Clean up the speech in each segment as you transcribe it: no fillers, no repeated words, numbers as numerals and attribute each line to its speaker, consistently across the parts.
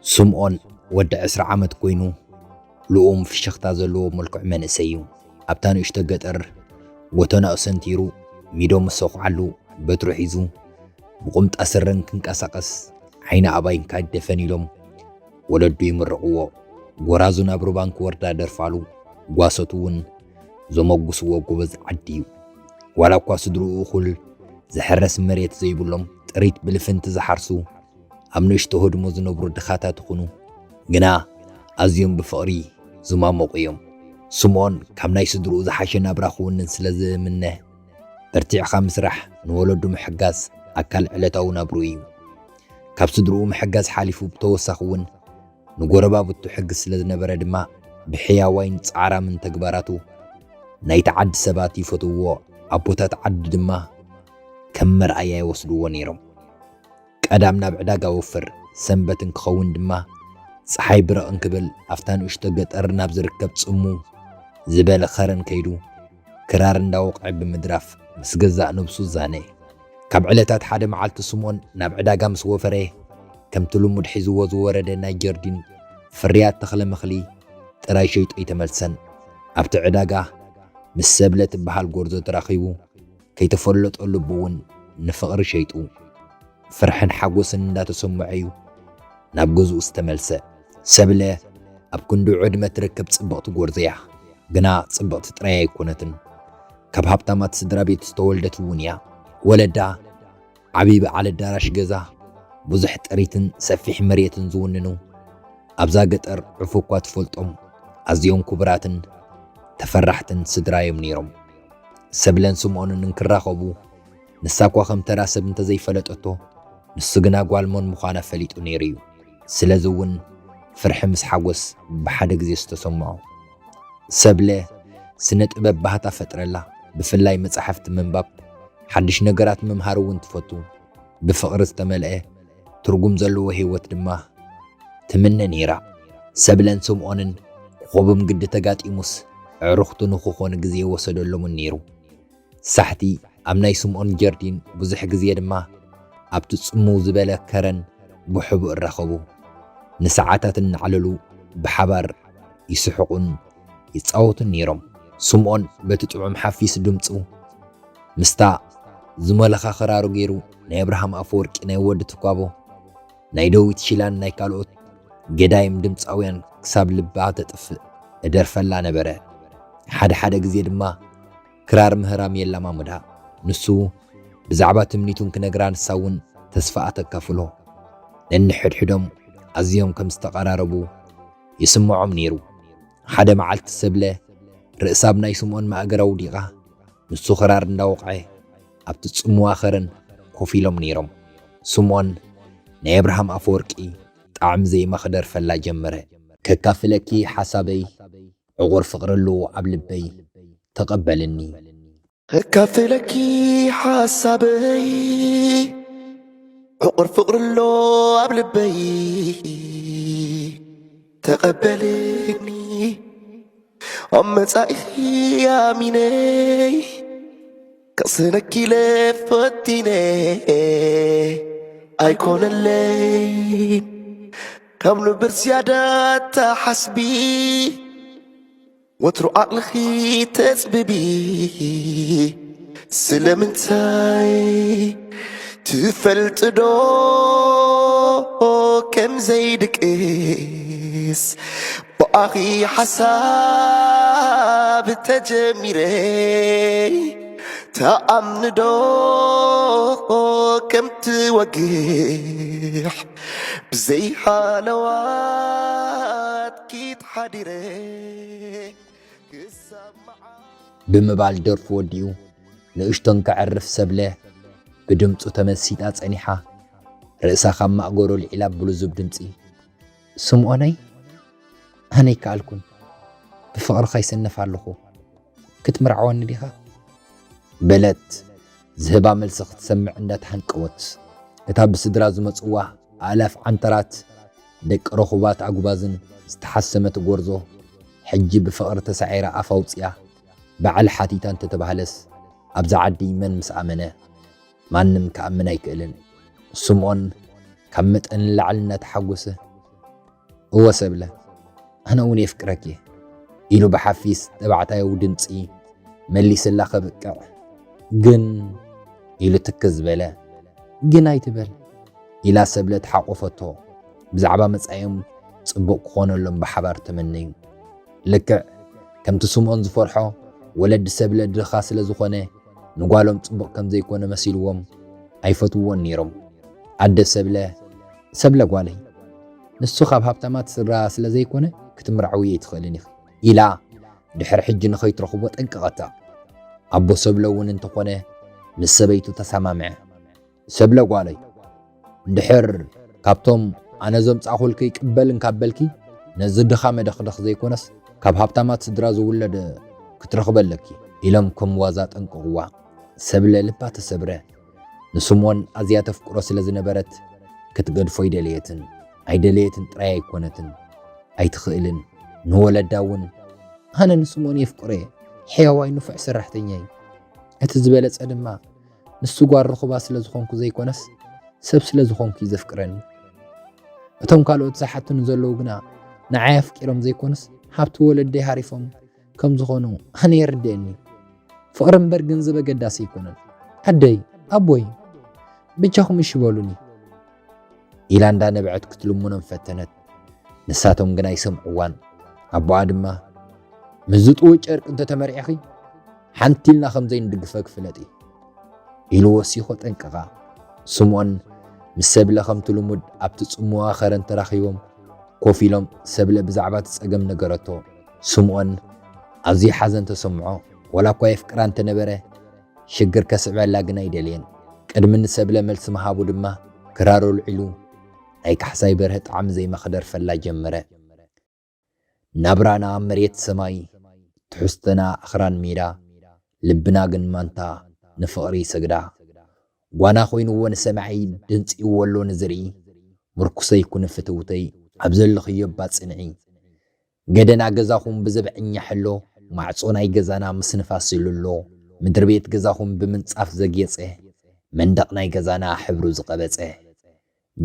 Speaker 1: سمعون ود 10 عمت كوينو لؤم في شختا زلو ملكع منسيو ابتانو اشتقتر وتنا سنتيرو ميدو مسوق علو بترو حيزو بقمت أسرن كنكاسقس عين أباين كاد دفنيلهم ولدو يمرقوا غرازو نابرو بانك وردا درفالو غواسطون زموغسو غوبز عديو ولا كواسدرو اخل زحرس مريت زيبلهم طريت بلفنت زحرسو امنش تهود مزنبرو دخاتات خنو غنا ازيوم بفقري زما موقيوم سمون كمناي سدرو زحاشنا براخون سلازه منه ارتيع خامس رح نولدو محجاز أكل علتاو نابرويو كاب سدرو محجاز حالفو بتوسخون نقربا بتحجز لذنبرا دما بحياوين تعرى من تكباراتو نايتعد سباتي فتوو أبوتات عد دما كمر آيا يوصلو ونيرم كادامنا بعداقا وفر سنبتن كخون دما صحاي برا انكبل افتان اشتقت ارناب زركب تصمو زبال خارن كيدو كرارن داوق عب مدراف مسجزا نبسو زاني كاب علتات حدا معالت سمون ناب عداقا مسوفره كم تلومد حزو وزورده ناجردين فريات تخلى مخلي تراي شيط اي تملسن ابت عداقا مسسبلة بحال غورزو تراخيبو كي تفلط قلبون نفقر شيطو فرحن حاقوسن لا تسمعيو ناب جزء استملسة سبلة اب كندو عدمة تركب صبغت غورزيا غنا صبغت تراي يكونتن كاب هابتامات سدرا بيت استولدت ونيا ولدا عبيب على الدارش جزا بزح طريتن سفيح مريتن زوننو ابزا قطر عفوكات فلطم ازيون كبراتن تفرحتن سدرايم نيرم سبلن سمعون ننكراخبو نساكوا خمترا سب انت زي فلطتو نسغنا غوالمون مخانا فليطو نيريو سلازون فرح مس حوس بحد غزي استسمعو سبله سنت ببهتا فترلا بفلاي مصحفت منباب حدش نغرات ممهارون تفوتو بفقر استملئ ترغم زلو هيوت دما تمنى نيرا سبلن سمعونن خوبم قد تغاطيموس عرختو نخوخون غزي وسدلهم نيرو سحتي امناي سمعون جردين بزح غزي دما ابت صمو زبله كرن بحب الرخبو نساعاتات عللو بحبر يسحقون يصاوتن نيرم سمعون بتطعم حفيس دمصو مستا زملخا خرارو غيرو ناي ابراهام افورق ناي ود تقابو ناي دويت شيلان ناي كالوت غدايم دمصاويان كساب لبا تطف ادرفلا نبره حد غزي دما كرار مهرام يلا مامدا نسو بزعبا تمنيتون كنغران ساون تسفاء تكفلو لان حدحدم ازيوم كم استقراربو يسمعهم نيرو حدا معلت سبله رئسابنا يسمعون ما اقراو ديقا نسو خرار انداوقعي ابت تصمو اخرن كوفيلهم نيرم سمعون ناي ابراهام افورقي طعم زي مخدر فلا جمره ككافلكي حسابي عغور فقرلو عبلبي تقبلني
Speaker 2: ككافلكي حسابي عقر فقر اللو عبلبي تقبلني أم صايخي يا ميني كسنك لفتيني أيكون الليل كم برسيادات حسبي وترو عقلخي تسببي سلمنتاي تفلت دو كم زيدك إس بأخي حساب تجميري تأمن دو كم توقح بزي حالوات كيت حديري
Speaker 1: بمبال درف وديو نقشتن كعرف سبله بدمصو تمسيطا صنيحه رئسا خم اغورو العلاب بلوزب دمصي سمعوني هني كالكون بفقر خيسنف علخو كتمرعون ديها بلت زهبا ملسخ تسمع عندها حنقوت اتا بسدرا زمصوا الاف عنترات دق رخوبات عغبازن استحسمت غورزو حجي بفقر تسعيره افوصيا بعل حاتيتان تتبهلس ابز عدي من مسامنه ማንም ከኣምን ኣይክእልን ስምዖን ካብ መጠን ላዕሊ እናተሓጎሰ እወ ሰብለ ኣነ እውን የፍቅረክ ኢሉ ብሓፊስ ተባዕታዊ ድምፂ መሊስላ ከብቅዕ ግን ኢሉ ትክዝ በለ ግን ኣይትበል ኢላ ሰብለ ተሓቆፈቶ ብዛዕባ መጻዮም ጽቡቕ ክኾነሎም ብሓባር ተመነዩ ልክዕ ከምቲ ስምዖን ዝፈርሖ ወለዲ ሰብለ ድኻ ስለ ዝኾነ ንጓሎም ጽቡቕ ከም ዘይኮነ መሲልዎም ኣይፈትውዎን ነይሮም ኣደ ሰብለ ጓለይ ንሱ ካብ ሃብታማት ስድራ ስለ ዘይኮነ ክትምርዓዊ ኣይትኽእልን ኢኺ ኢላ ድሕሪ ሕጂ ንኸይትረኽቦ ጠንቀቐታ ኣቦ ሰብለ እውን እንተኾነ ምስ ሰበይቱ ተሰማምዐ ሰብለ ጓለይ እንድሕር ካብቶም ኣነ ዘምጻእኹልከ ይቅበልን ካበልኪ ነዚ ድኻ መደኽደኽ ዘይኮነስ ካብ ሃብታማት ስድራ ዝውለድ ክትረኽበለኪ ኢሎም ከም ዋዛ ጠንቀቕዋ ሰብለ ልባ ተሰብረ ንስምዖን ኣዝያ ተፍቅሮ ስለ ዝነበረት ክትገድፎ ኣይደለየትን ጥራይ ኣይኮነትን ኣይትኽእልን ንወለዳ እውን ኣነ ንስምዖን የፍቅሮ ሕያዋይ ንፉዕ ሰራሕተኛ እቲ ዝበለጸ ድማ ንሱ ጓል ርኽባ ስለ ዝኾንኩ ዘይኮነስ ሰብ ስለ ዝኾንኩ ዘፍቅረኒ እቶም ካልኦት ዝሓትኑ ዘለዉ ግና ንዓይ ኣፍቂሮም ዘይኮነስ ሃብቲ ወለደይ ሃሪፎም ከም ዝኾኑ ኣነ የርድአኒ ፍቕሪ እምበር ገንዘብ ኣገዳሲ ኣይኮነን ኣደይ ኣቦይ ብቻኹም እሺ በሉኒ ኢላ እንዳነበዐት ክትልሙኖም ፈተነት ንሳቶም ግና ይሰምዕዋን ኣቦኣ ድማ ምዝጥዎ ጨርቂ እንተተመሪዕኺ ሓንቲ ኢልና ከምዘይ ንድግፈ ክፍለጥ ኢሉ ወሲኾ ጠንቀቓ ስምዖን ምስ ሰብለ ከምቲ ልሙድ ኣብቲ ጽሙዋ ኸረን ተራኺቦም ኮፍ ኢሎም ሰብለ ብዛዕባ ትጸገም ነገረቶ ስምዖን ኣዝዩ ሓዘን ተሰምዖ ወላ እኳ የፍቅራ እንተነበረ ሽግር ከስዕበላ ግን ኣይደልየን ቅድሚ ንሰብለ መልሲ መሃቡ ድማ ክራሮ ልዒሉ ናይ ካሕሳይ በርሀ ጣዕሚ ዘይመኽደር ፈላ ጀመረ ናብራና መሬት ሰማይ ትሕዝተና ኣኽራን ሜዳ ልብና ግን ማንታ ንፍቕሪ ሰግዳ ጓና ኮይኑዎ ንሰማዒ ድንፂዎ ኣሎ ንዝርኢ ምርኩሰይ ኩን ፍትውተይ ኣብ ዘለኽዮ ባፅንዒ ገደና ገዛኹም ብዘብዕኛ ሕሎ ማዕጾ ናይ ገዛና ምስ ንፋስ ኢሉሎ ምድሪ ቤት ገዛኹም ብምንጻፍ ዘግየጸ መንደቕ ናይ ገዛና ሕብሩ ዝቐበጸ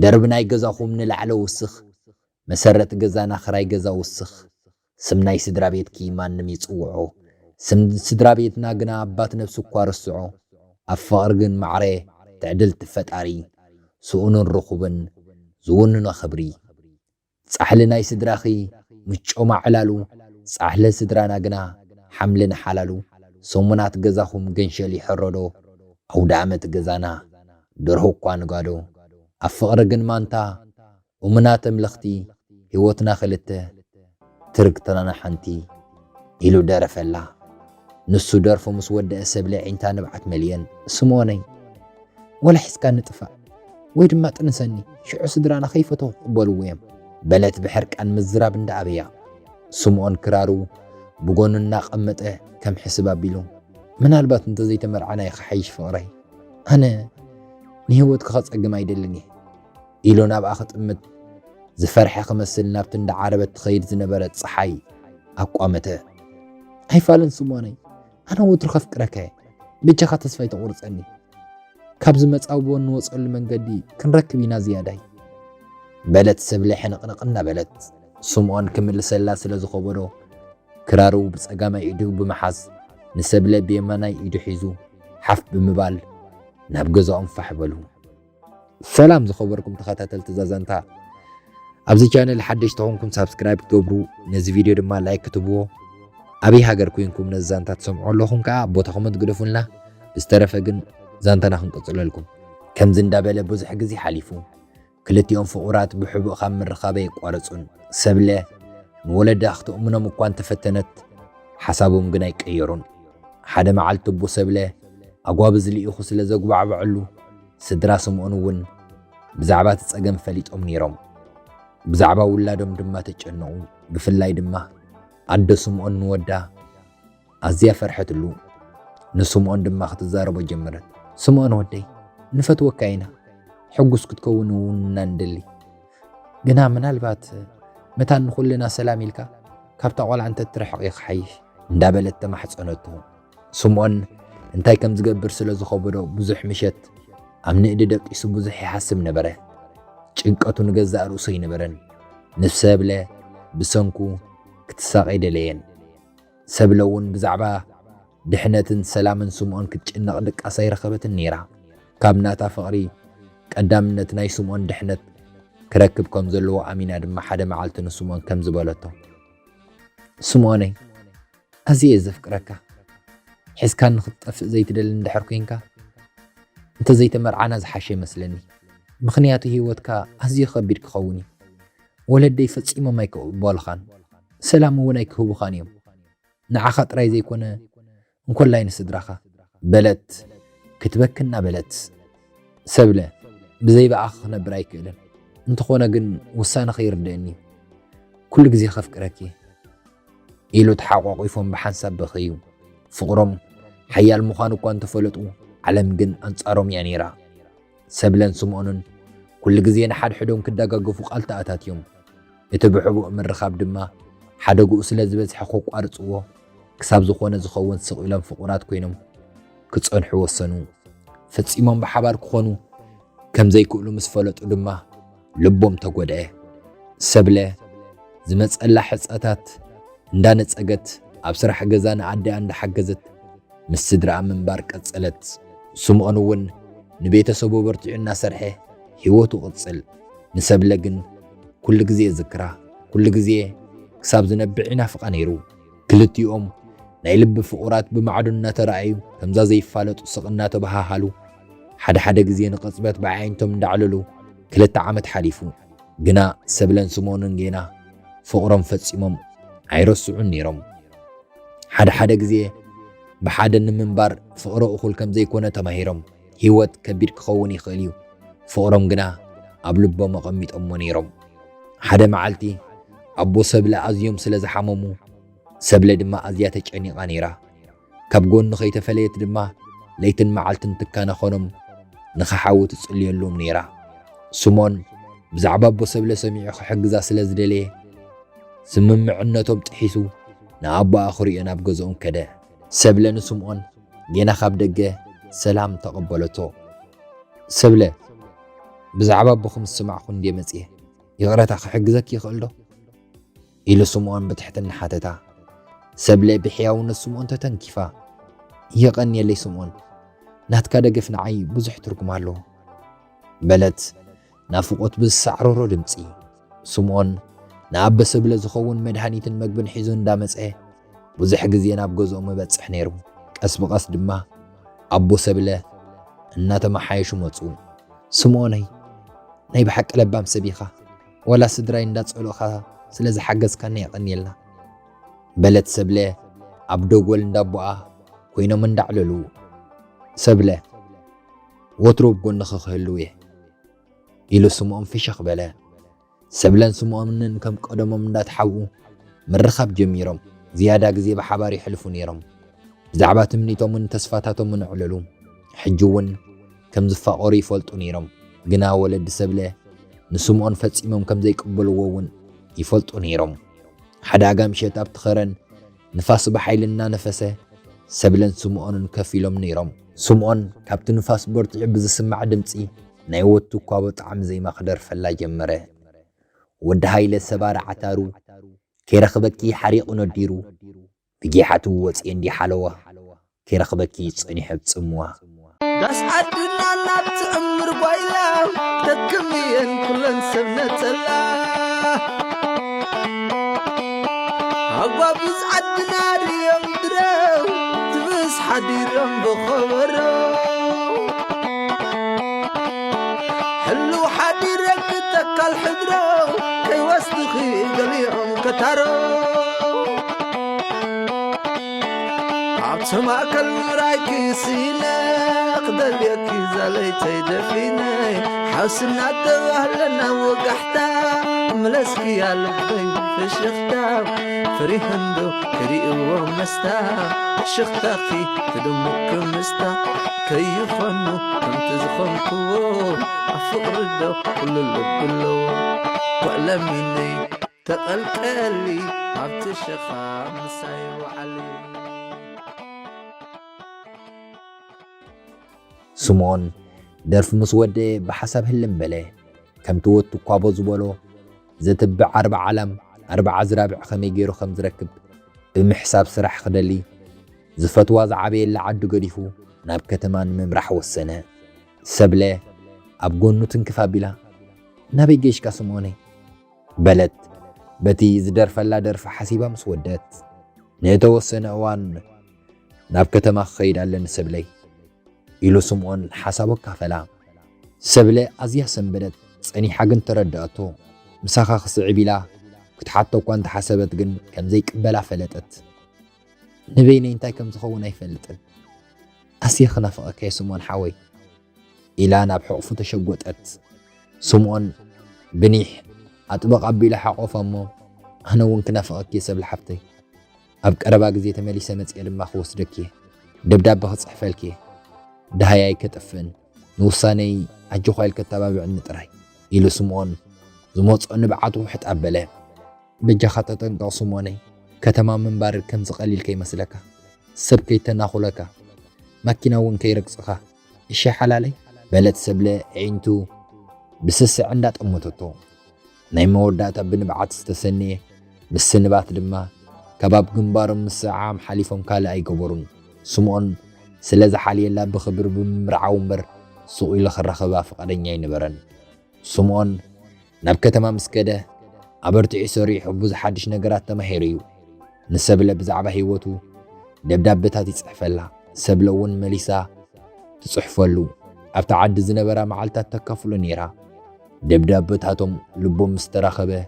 Speaker 1: ደርቢ ናይ ገዛኹም ንላዕለ ውስኽ መሰረት ገዛና ኽራይ ገዛ ውስኽ ስም ናይ ስድራ ቤትኪ ማንም ይጽውዖ ስም ስድራ ቤትና ግና ኣባት ነፍሱ እኳ ርስዖ ኣብ ፍቕሪ ግን ማዕረ ትዕድል ትፈጣሪ ስኡንን ርኹብን ዝውንኖ ኽብሪ ጻሕሊ ናይ ስድራኺ ምጮ ማዕላሉ ጻሕሊ ስድራና ግና ሓምልን ሓላሉ ሰሙናት ገዛኹም ገንሸል ይሕረዶ ኣውደ ዓመት ገዛና ደርሆ እኳ ንጋዶ ኣብ ፍቕሪ ግን ማንታ እሙናት ኣምለኽቲ ሕይወትና ክልተ ትርግተናና ሓንቲ ኢሉ ደረፈላ ንሱ ደርፎ ምስ ወድአ ሰብለ ዒንታ ንብዓት መልየን ስምዖነይ ወላ ሒዝካ ንጥፋእ ወይ ድማ ጥንሰኒ ሽዑ ስድራና ከይፈቶ ክቕበልዎ እዮም በለት ብሕርቃን ምዝራብ እንዳኣበያ ስምዖን ክራሩ ብጎኑ እናቐመጠ ከም ሕስብ ኣቢሉ ምናልባት እንተዘይተመርዓና ይኸሓይሽ ፍቕረይ ኣነ ንህይወት ክኸጸግም ኣይደልን ኢሉ ናብኣ ክጥምት ዝፈርሐ ክመስል ናብቲ እንዳዓረበት ትኸይድ ዝነበረት ፀሓይ ኣቋመተ ኣይፋልን ስምዖነይ ኣነ ወትሩ ከፍቅረከ ብቻኻ ተስፋ ይተቑርፀኒ ካብዚ መጻውቦ ንወፀሉ መንገዲ ክንረክብ ኢና ዝያዳይ በለት ሰብለ ሕንቕንቕ እናበለት ስምዖን ክምልሰላ ስለ ዝኸበዶ ክራሩ ብጸጋማይ ኢዱ ብምሓዝ ንሰብለ ብየማናይ ኢዱ ሒዙ ሓፍ ብምባል ናብ ገዛኦም ፋሕ በሉ ሰላም ዝኸበርኩም ተኸታተልቲ ዛዛንታ ኣብዚ ቻነል ሓደሽቲ ኮንኩም ሳብስክራይብ ክትገብሩ ነዚ ቪድዮ ድማ ላይክ ክትብዎ ኣበይ ሃገር ኮይንኩም ነዚ ዛንታ ትሰምዑ ኣለኹም ከዓ ቦታኹም ትግደፉልና ብዝተረፈ ግን ዛንታና ክንቀጽለልኩም ከምዚ እንዳበለ ብዙሕ ግዜ ሓሊፉ ክልቲኦም ፍቑራት ብሕቡእ ካብ ምርኻበ ይቋረጹን ሰብለ ንወለዳ ክትእምኖም እኳ እንተፈተነት ሓሳቦም ግን ኣይቀየሩን ሓደ መዓልቲ እቦ ሰብለ ኣጓብ ዝልኢኹ ስለ ዘጉባዕበዐሉ ስድራ ስምዖን እውን ብዛዕባ ትጸገም ፈሊጦም ነይሮም ብዛዕባ ውላዶም ድማ ተጨነቑ ብፍላይ ድማ ኣደ ስምዖን ንወዳ ኣዝያ ፈርሐትሉ ንስምዖን ድማ ክትዛረቦ ጀመረት ስምዖን ወደይ ንፈትወካ ኢና ሕጉስ ክትከውን እውን እናንደሊ ግና ምናልባት መታ ንኹልና ሰላም ኢልካ ካብታ ቆልዓ እንተ ትርሕቕ ይኽሓይሽ እንዳበለት ተማሕፀነቶ ስምዖን እንታይ ከም ዝገብር ስለ ዝኸበዶ ብዙሕ ምሸት أمن إددك يسبو زحي حسب نبره ጭንቀቱ ንገዛእ ርእሱ ይነበረን ንሰብለ ብሰንኩ ክትሳቀይ ደለየን ሰብለ እውን ብዛዕባ ድሕነትን ሰላምን ስምዖን ክትጭነቕ ድቃሳ ይረኸበትን ነይራ ካብ ናታ ፍቕሪ ቀዳምነት ናይ ስምዖን ድሕነት ክረክብ ከም ዘለዎ ኣሚና ድማ ሓደ መዓልቲ ንስምዖን ከም ዝበለቶ ስምዖነይ ኣዝየ ዘፍቅረካ ሒዝካ ንኽትጠፍእ ዘይትደሊ እንድሕር ኮንካ እንተዘይተመርዓና ዝሓሸ ይመስለኒ ምኽንያቱ ህይወትካ ኣዝዩ ከቢድ ክኸውን እዩ ወለደይ ፈፂሞም ኣይክቕበልኻን ሰላም እውን ኣይክህቡኻን እዮም ንዓኻ ጥራይ ዘይኮነ እንኮላይ ንስድራኻ በለት ክትበክና በለት ሰብለ ብዘይበኣኽ ክነብር ኣይክእልን እንተኾነ ግን ውሳነ ኸይርድአኒ ኩሉ ግዜ ከፍቅረኪ ኢሉ ተሓቋቂፎም ብሓንሳብ በኸዩ ፍቕሮም ሓያል ምዃኑ እኳ እንተፈለጡ ዓለም ግን ኣንጻሮም እያ ነይራ ሰብለን ስምዖንን ኩሉ ግዜ ንሓድሕዶም ክደጋገፉ ቃልተኣታት እዮም እቲ ብሕቡእ ምርኻብ ድማ ሓደጉኡ ስለ ዝበዝሐ ከቋርፅዎ ክሳብ ዝኾነ ዝኸውን ስቕ ኢሎም ፍቑራት ኮይኖም ክጸንሑ ወሰኑ ፈጺሞም ብሓባር ክኾኑ ከም ዘይክእሉ ምስ ፈለጡ ድማ ልቦም ተጎድአ ሰብለ ዝመጸላ ሕጸታት እንዳነጸገት ኣብ ስራሕ ገዛ ንኣደኣ እንዳሓገዘት ምስ ስድራኣ ምንባር ቀጸለት ስምዖን እውን ንቤተሰቡ በርቲዑ እናሰርሐ ህይወቱ ቅጽል ንሰብለ ግን ኩሉ ግዜ ዝክራ ኩሉ ግዜ ክሳብ ዝነብዕ ይናፍቓ ነይሩ ክልቲኦም ናይ ልቢ ፍቑራት ብማዕዱ እናተረኣዩ ከምዛ ዘይፋለጡ ስቕ እናተባሃሃሉ ሓደ ግዜ ንቕጽበት ብዓይንቶም እንዳዕለሉ 2 ዓመት ሓሊፉ ግና ሰብለን ስምዖንን ጌና ፍቕሮም ፈጺሞም ኣይረስዑን ነይሮም ሓደ ግዜ ብሓደ ንምንባር ፍቕሪ እኹል ከም ዘይኮነ ተማሂሮም ህይወት ከቢድ ክኸውን ይኽእል እዩ ፍቕሮም ግና ኣብ ልቦም ኣቐሚጦሞ ነይሮም ሓደ መዓልቲ ኣቦ ሰብለ ኣዝዮም ስለ ዝሓመሙ ሰብለ ድማ ኣዝያ ተጨኒቓ ነይራ ካብ ጎኑ ከይተፈለየት ድማ ለይትን መዓልትን ትካነ ኾኖም ንኸሓዊ ትጽልየሎም ነይራ ስምዖን ብዛዕባ ኣቦ ሰብለ ሰሚዑ ክሕግዛ ስለ ዝደለየ ስምምዕነቶም ጥሒሱ ንኣቦ ኣኽሪኦ ናብ ገዝኦም ከደ ሰብለ ንስምዖን ጌና ካብ ደገ ሰላም ተቐበለቶ ሰብለ ብዛዕባ ኣቦኹም ዝስማዕኹ እንዴ መጽየ ይቕረታ ክሕግዘክ ይኽእል ዶ ኢሉ ስምዖን ብትሕትና ሓተታ ሰብለ ብሕያውነት ስምዖን ተተንኪፋ ይቐኒየለይ ስምዖን ናትካ ደገፍ ንዓይ ብዙሕ ትርጉም ኣለዎ በለት ናፍቖት ብዝሳዕረሮ ድምፂ ስምዖን ንኣበ ሰብለ ዝኸውን መድሃኒትን መግብን ሒዙ እንዳመጽአ ብዙሕ ግዜ ናብ ገዝኦም መበጽሕ ነይሩ ቀስ ብቐስ ድማ ኣቦ ሰብለ እናተመሓየሹ መፁ ስምዖነይ ናይ ብሓቂ ለባም ሰቢኻ ወላ ስድራይ እንዳጸልኦኻ ስለ ዝሓገዝካና ይቐኒየልና በለት ሰብለ ኣብ ደጎል እንዳቦኣ ኮይኖም እንዳዕለሉ ሰብለ ወትሮ ብጎንኺ ክህልው እየ ኢሉ ስምዖን ፍሽኽ በለ ሰብለን ስምዖንን ከም ቀደሞም እንዳተሓዉ ምርኻብ ጀሚሮም ዝያዳ ግዜ ብሓባር ይሕልፉ ነይሮም ብዛዕባ ትምኒቶምን ተስፋታቶምን ዕለሉ ሕጂ እውን ከም ዝፋቐሩ ይፈልጡ ነይሮም ግና ወለዲ ሰብለ ንስምዖን ፈጺሞም ከም ዘይቅበልዎ እውን ይፈልጡ ነይሮም ሓደ ኣጋምሸት ኣብቲ ኸረን ንፋስ ብሓይሊ እናነፈሰ ሰብለን ስምዖንን ከፍ ኢሎም ነይሮም ስምዖን ካብቲ ንፋስ በርቲዑ ብዝስማዕ ድምፂ ናይ ወቱ እኳ ብጣዕሚ ዘይማኽደር ፈላ ጀመረ ወዲ ሃይለ ሰባረ ዓታሩ ከይረኽበኪ ሓሪቑ ነዲሩ ብጌሓቱ ወፅየ እንዲሓለዋ ከይረኽበኪ ጸኒሐ ብጽምዋ
Speaker 3: ዳስ ዓድና ናብቲ እምር ጓይላ ደክምየን ኩለን ሰብ ነጸላ ኣጓቢዝ ዓድና ድዮም ድረው ትብስ ሓዲሮም ብኸበሮ ሕሉ ሓዲረክ ተካል ሕድሮ ከይወስድኺ ገሊኦም ከታሮ ኣብቲ ማእከል ምራይኪ ሲነ ክደልየኪ ዘለይተይ ደፊነይ ሓውስና ተባህለና ወጋሕታ መለስኪ ያለበይ ፍሽኽታ ፍሪህንዶ ክሪእዎ መስታ ሽኽታኺ ክድምክ ምስታ ከይኾኑ ከምቲ ዝኾንክዎ ኣብ ፍቕሪ ዶ ኩሉ ልብለዎ ዋዕለሚነይ ተቐልቀሊ ኣብቲ ሸኻ ምሳይ ወዓሊ
Speaker 1: ስምዖን درف مسود بحسب هلم بله كم توت تقابو زبولو زتبع 4 عالم 4 زرابع خمي جيرو 5 ركب بمحساب سرح خدلي زفتوا زعبي اللي عدو قديفو ناب كتمان ممرح والسنة سبله أبقون نتنكفا بلا نابي جيش كاسموني بلد بتي زدرف لا درف حسيبا مسودات نيتو السنة وان ناب كتما خيد على سبلي إلو سمون حسابو كافلا سبلي أزيه سنبدت سأني حاجن تردأتو مساخا خصعي بلا كتحطو كوانت حسبت جن كم زيك بلا فلتت نبيني انتاي كم زخون اي فلتت أسيه خنافقك يا سمون حاوي إلا أنا بحقفو تشقوتت سمون بنيح أطبق أبي لحقو فمو أنا وانك نافقك يا سبل حبتي أبك أرباك زي تمالي سمت إلم ما خوص دكي دبداب بخص حفلكي دهايا كتفن نوصاني عجو خايل كتابة عن نتراي إلو سمون زموت نبعاتو حت أبلا بجا خطتن قا سموني كتمام من بار كم زقليل كي مسلكا سب كي تناخلكا ماكينا وان كي رقصخا إشي حلالي بلد سبلا عينتو بسس عندات أمتوتو نايم ورداتا بنبعات استسنية بالسنبات دما كباب جنبار مساعام حليفهم كالا أي قبرون سمون سلازة حالي الله بخبر بمرعا ومبر سوء إلا خرخبا فقدن ياي نبرن سمون نبكة تمام سكده عبرتعي سوري حبوز حادش نقرات تمهيريو نسبله بزعبه هيوتو دبدابتها تتصحفلها سبلون مليسا تصحفلو أبتعد زنبرا معالتات تكفلو نيرا دبدابتهاتهم لبوم مستراخبه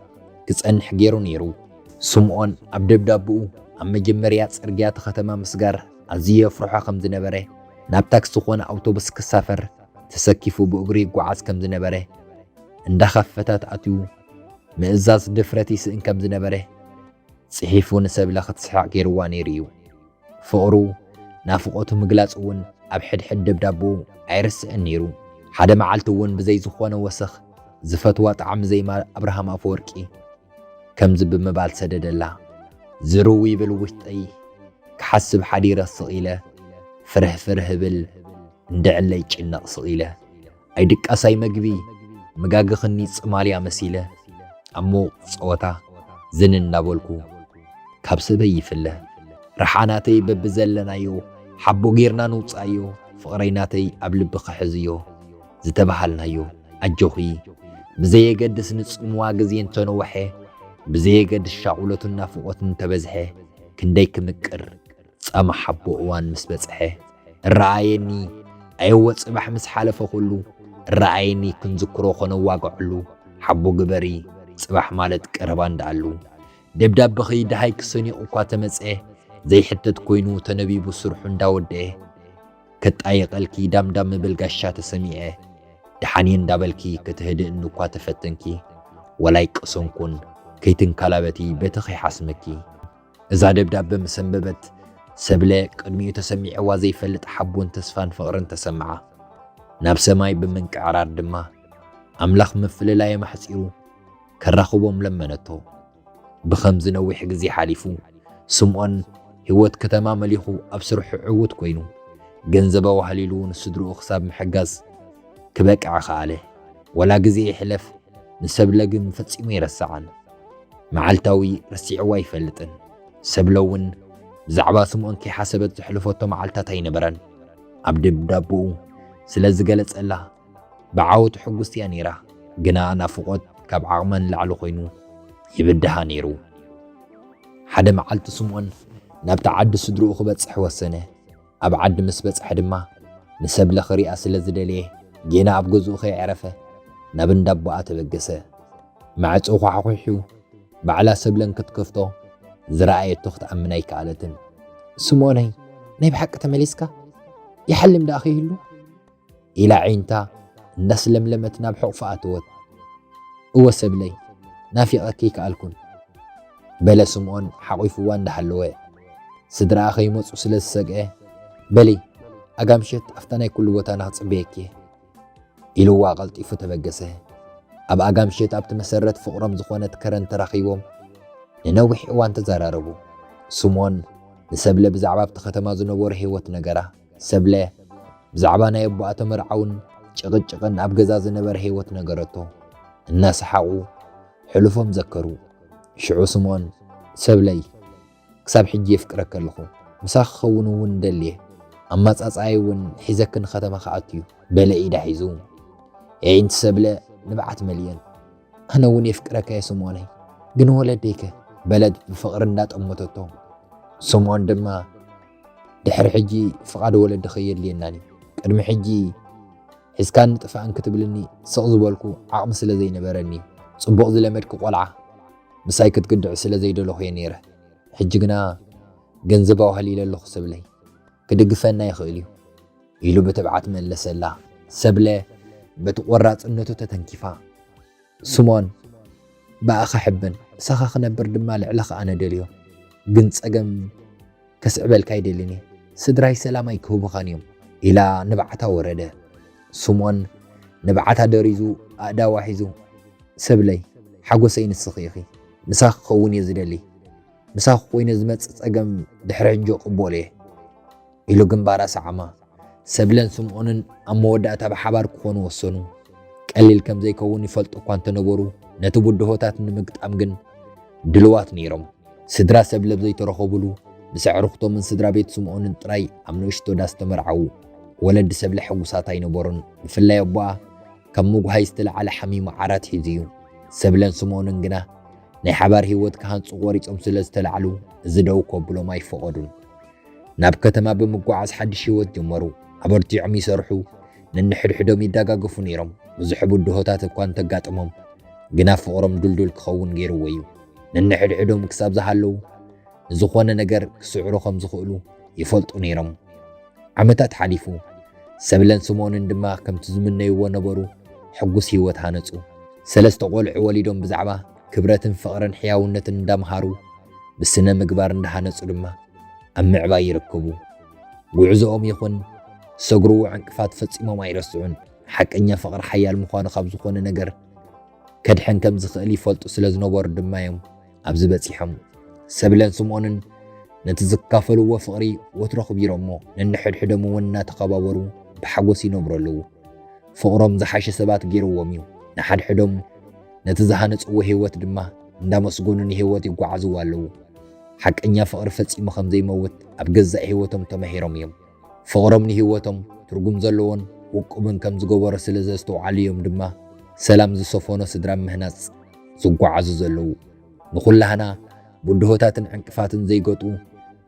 Speaker 1: كسأنح جيرو نيرو سمون أب دبدابو أما جمريات سرقيات ختما مسقار أزيه فرحا خمز نبره نابتاك سخونا أوتوبس كسافر تسكيفو بأغري قعاز كمز نبره اندخف فتات أتيو مئزاز دفرتي سئن كمز نبره صحيفو نسب لخت سحاق جيرواني ريو فقرو نافقوتو مقلاس اون أب حد دبدابو عيرس النيرو حدا معالتو بزي زخونا وسخ زفتوا طعم زي ما أبراهام أفوركي كمز بمبال سدد الله زروي بالوشتي كحسب حديرة صغيلة فره بل ندعلي يجنق صغيلة أيدك أساي مقبي مقاق خني صماليا مسيلة أمو صوتا زنن نابولكو كابس بي فله رحاناتي ببزلنايو حبو غيرنا نوصايو فقريناتي قبل بخحزيو زتبحلنايو أجوخي بزي قدس نصموا غزين تنوحي بزي قد الشعولة نافقوت تبزحي كنديك مكر صام حبو اوان مس بصحه الرأيني ايوت صبح مس حلفه كله الرأيني كنذكرو خنو واقعلو حبو غبري صبح مالت قربان دالو دبداب بخي دهاي كسني اوكا تمصه زي حتت كوينو تنبيبو سرح እንዳወደ كتايقلكي دمدم بالغشا تسميعه دحانين دابلكي كتهدئ انكوا تفتنكي ولاي قسنكون كيتن كلابتي بتخي حسمكي اذا دبداب مسنببت سبله قدمي تسميع وازي فلت حبون تسفان فقرن تسمعه ناب سماي بمنقعرار دما املاخ مفللاي محصيرو كراخبوم لمنتو بخمز نوح غزي حاليفو سمون هوت كتما مليخو ابسرح عوت كوينو ገንዘበ ወሃሊሉ ንስድሩ خصاب محجاز كبقع خاله ولا غزي يحلف نسبلغن فصيمو يرسعن معالتاوي رسيعوا يفلطن سبلون زعبا سمون كي حسبت زحلفوتو معالتاتا ينبرن ابدب دابو سلاز غلصلا بعاوت حغستيا نيرا غنا نافقوت كاب عقمن لعلو خوينو يبدها نيرو حدا معالت سمون نابتا عد سدرو خبصح وسنه أب عد مسبت حدما نسب لخريئة سلزدليه جينا أب جزء خي عرفه نبن دبوات بجسه مع تسوق حقيحو بعلا سبلن كتكفتو زراعي تخت أمناي كالتن سموني نيب حق تمليسكا يحلم داخيه له إلى عينتا الناس لملمتنا بحق فاتوت هو سبلي نافي أكيك ألكن بلا سمون حقيفو وان دحلوه سدرا أخي موصو سلسقه بلي أقامشت أفتناي كل وطانا هتصبيكي إلو واقلت إفو تبقسه أب أقامشت أبت مسرت فقرم زخوانت كرن تراخيوم ننوح إوان تزاراربو سمون نسبله بزعباب تختما زنوور هيوت نقرا سبله بزعبانا يبو أتمر عون ጭቕጭቕን ኣብ ገዛ ዝነበረ ህይወት ነገረቶ እናሰሓቁ ሕልፎም ዘከሩ ሽዑ ስምዖን ሰብለይ ክሳብ ሕጂ የፍቅረከ ኣለኹ ምሳኽ ክኸውን እውን ደልየ ኣማጻጻይ እውን ሒዘክን ከተማ ከኣትዩ በለ ኢዳ ሒዙ ኤንቲ ሰብለ ንብዓት መልየን ኣነ እውን የፍቅረከ ስምዖነይ ግን ወለደይከ በለድ ብፍቕሪ እንዳጠመተቶ ስምዖን ድማ ድሕሪ ሕጂ ፍቓድ ወለድኸ የድልየናኒ ቅድሚ ሕጂ ሒዝካን ጥፋእን ክትብልኒ ስቕ ዝበልኩ ዓቕሚ ስለ ዘይነበረኒ ጽቡቕ ዝለመድኩ ቆልዓ ምሳይ ክትግድዕ ስለ ዘይደለኹ እየ ነይረ ሕጂ ግና ገንዘባዊ ሃሊለ ኣለኹ ሰብለይ ክድግፈና ይኽእል እዩ ኢሉ ብትብዓት መለሰላ ሰብለ በቲ ቆራጽነቱ ተተንኪፋ ስምዖን ባእኻ ሕበን እሳኻ ክነብር ድማ ልዕለኻ ኣነ ደልዮ ግን ፀገም ከስዕበልካ ይደልኒ ስድራይ ሰላም ኣይክህቡኻን እዮም ኢላ ንብዓታ ወረደ ስምዖን ንብዓታ ደሪዙ ኣእዳዋ ሒዙ ሰብለይ ሓጎሰይ ንስኺ ኢኺ ምሳኽ ክኸውን እየ ዝደሊ ምሳኽ ኮይነ ዝመጽእ ፀገም ድሕሪ ሕጂ ቅቦል እየ ኢሉ ግንባራ ሰዓማ ሰብለን ስምዖንን ኣብ መወዳእታ ብሓባር ክኾኑ ወሰኑ ቀሊል ከም ዘይከውን ይፈልጡ እኳ እንተነበሩ ነቲ ቡድሆታት ንምግጣም ግን ድልዋት ነይሮም ስድራ ሰብለ ዘይተረኸቡሉ ብስዕርኽቶምን ስድራ ቤት ስምዖንን ጥራይ ኣብ ንእሽቶ ዳስ ተመርዓው ወለዲ ሰብለ ሕጉሳት ኣይነበሩን ብፍላይ ኣቦኣ ካብ ምጉሃይ ዝተለዓለ ሓሚሙ ዓራት ሒዙ እዩ ሰብለን ስምዖንን ግና ናይ ሓባር ህይወት ክሃንፁ ቆሪፆም ስለ ዝተለዓሉ እዚ ደው ከብሎም ኣይፈቐዱን ናብ ከተማ ብምጓዓዝ ሓድሽ ህይወት ጀመሩ ኣበርቲዖም ይሰርሑ ነንሕድሕዶም ይደጋገፉ ነይሮም ብዙሕ ቡድሆታት እኳ እንተጋጥሞም ግና ፍቕሮም ዱልዱል ክኸውን ገይርዎ እዩ ነንሕድሕዶም ክሳብ ዝሃለዉ ዝኾነ ነገር ክስዕሩ ከም ዝኽእሉ ይፈልጡ ነይሮም ዓመታት ሓሊፉ ሰብለን ስምዖንን ድማ ከምቲ ዝምነይዎ ነበሩ ሕጉስ ህይወት ሃነፁ ሰለስተ ቆልዑ ወሊዶም ብዛዕባ ክብረትን ፍቕርን ሕያውነትን እንዳምሃሩ ብስነ ምግባር እንዳሃነፁ ድማ ኣብ ምዕባይ ይርከቡ ጉዕዞኦም ይኹን ሰግርዎ ዕንቅፋት ፈጺሞም ኣይረስዑን ሓቀኛ ፍቕሪ ሓያል ምዃኑ ካብ ዝኾነ ነገር ከድሕን ከም ዝኽእል ይፈልጡ ስለ ዝነበሩ ድማ እዮም ኣብዚ በፂሖም ሰብለን ስምዖንን ነቲ ዝካፈልዎ ፍቕሪ ወትሮ ኽቢሮሞ ነንሕድሕዶም እውን እናተኸባበሩ ብሓጎስ ይነብሩ ኣለዉ ፍቕሮም ዝሓሸ ሰባት ገይርዎም እዩ ንሓድሕዶም ነቲ ዝሃነፅዎ ህይወት ድማ እንዳመስጎኑን ህይወት ይጓዓዝዎ ኣለዉ ሓቀኛ ፍቕሪ ፈጺሙ ከም ዘይመውት ኣብ ገዛእ ህይወቶም ተመሂሮም እዮም ፍቕሮም ንህይወቶም ትርጉም ዘለዎን ውቁብን ከም ዝገበሮ ስለ ዘስተውዓሉ እዮም ድማ ሰላም ዝሰፈኖ ስድራ ምህናፅ ዝጓዓዙ ዘለዉ ንኹላህና ቡድሆታትን ዕንቅፋትን ዘይገጡ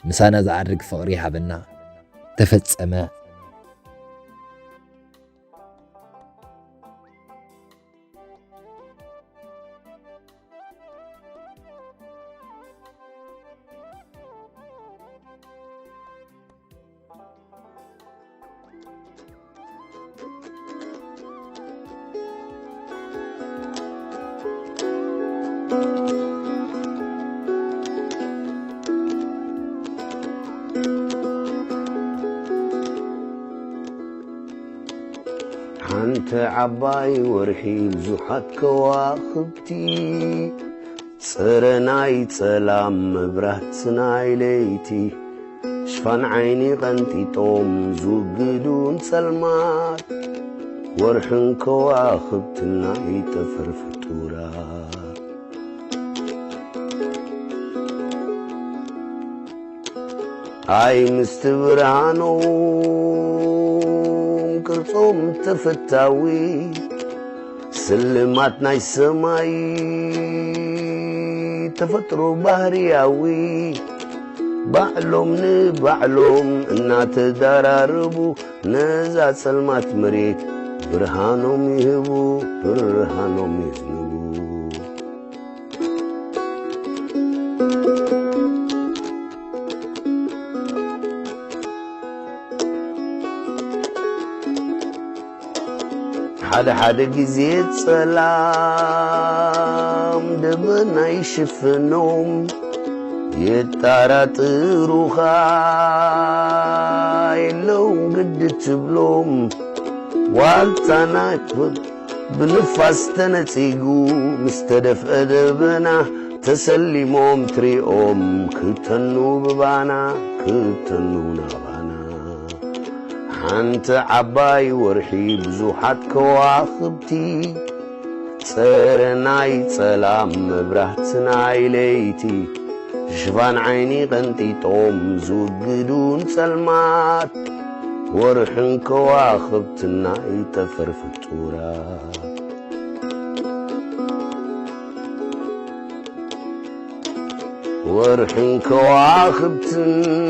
Speaker 1: ምሳና ዝኣድርግ ፍቕሪ ይሃበና ተፈጸመ
Speaker 4: ሓንቲ ዓባይ ወርሒ ብዙሓት ከዋኽብቲ ፅረ ናይ ጸላም መብራት ናይ ለይቲ ሽፋን ዓይኒ ቐንጢጦም ዝውግዱን ጸልማት ወርሕን ከዋኽብትን ናይ ጠፈር ፍጡራት ኣይ ምስቲ ብርሃኖም ቅርጾም ተፈታዊ ስልማት ናይ ሰማይ ተፈጥሮ ባህርያዊ ባዕሎም ንባዕሎም እናተዳራርቡ ነዛ ጸልማት መሬት ብርሃኖም ይህቡ ብርሃኖም ይዝንቡ ሓደ ጊዜ ጸላም ደመና ይሽፍኖም የጣራጥሩኻ የለውም ግድ ትብሎም ዋልታናት ብንፋስ ተነጺጉ ምስተደፍአ ደበና ተሰሊሞም ትሪኦም ክተኑ ብባና ክተኑ ናባና حانت عباي ورحي بزوحات كواخبتي صرناي سلام مبرهتناي ليتي شفان عيني غنتي طوم زوجدون سلمات ورحن كواخبتنا يتفرف التورات ورحن كواخبتنا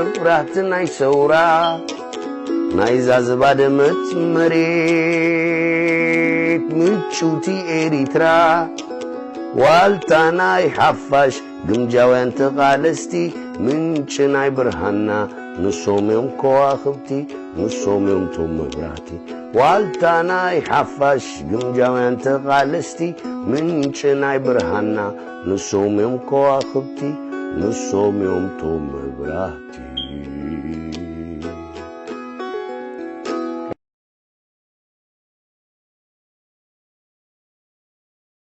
Speaker 4: مبرهتنا يسورا نايزاز بادمت مريت متشوتي إريترا والتاناي حفاش قمجاوين تقالستي من شناي برهانا نصوم يوم كواخبتي نصوم يوم توم مبراتي والتاناي حفاش قمجاوين تقالستي من شناي برهانا نصوم يوم كواخبتي نصوم يوم توم مبراتي